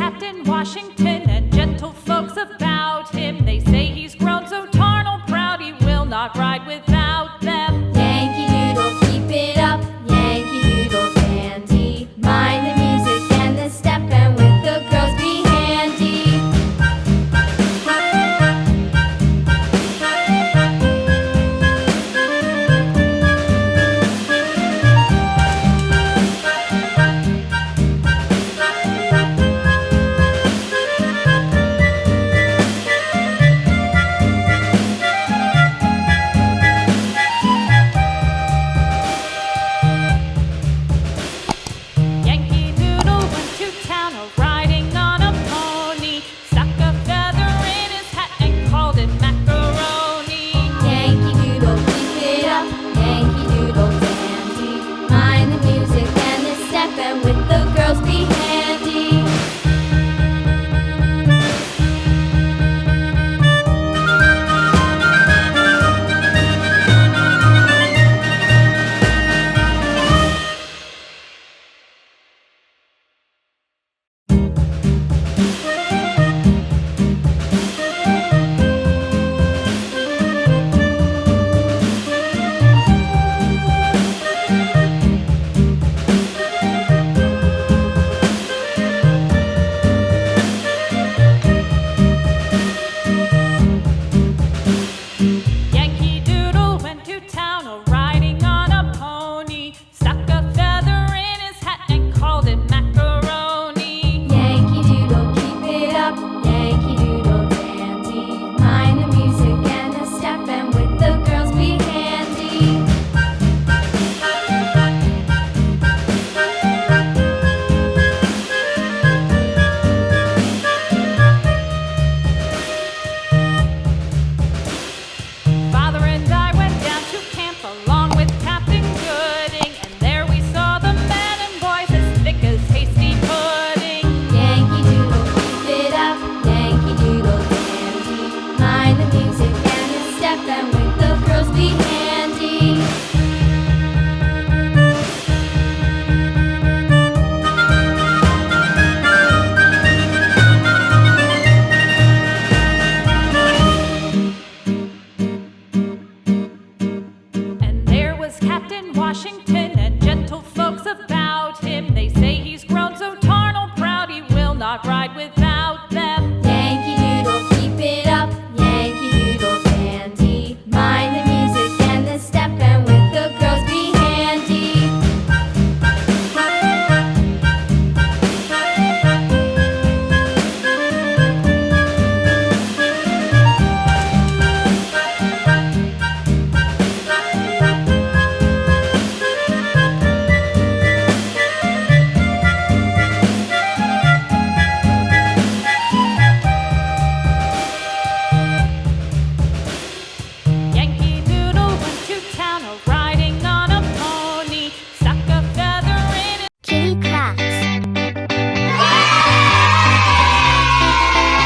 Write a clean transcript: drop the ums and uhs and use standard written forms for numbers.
Captain Washington and gentle folks about him. They say he's grown so tarnal proud he will not ride without them. Yankee Doodle, keep it up, Yankee Doodle dandy. Mind the music and the step, and with the girls be handy. Yankee Doodle went to town riding on a pony, stuck a feather in his hat and called it macaroni. Yankee Doodle, keep it up, Yankee Doodle dandy. Mind the music and the step, and with the girls be handy. Yankee Doodle went to town riding on a pony, stuck a feather in his hat and called it macaroni. Yankee Doodle, keep it up, Yankee Doodle dandy. Mind the music and the step, and with the girls be handy. Father and I went down to camp along with Captain Gooding, and there we saw the men and boys as thick as hasty pudding. Yankee Doodle, keep it up, Yankee Doodle dandy. Mind the music and the step, and with the girls be handy. And there was Captain Washington and gentle folks about him. They say he's grown so tarnal proud he will not ride without them.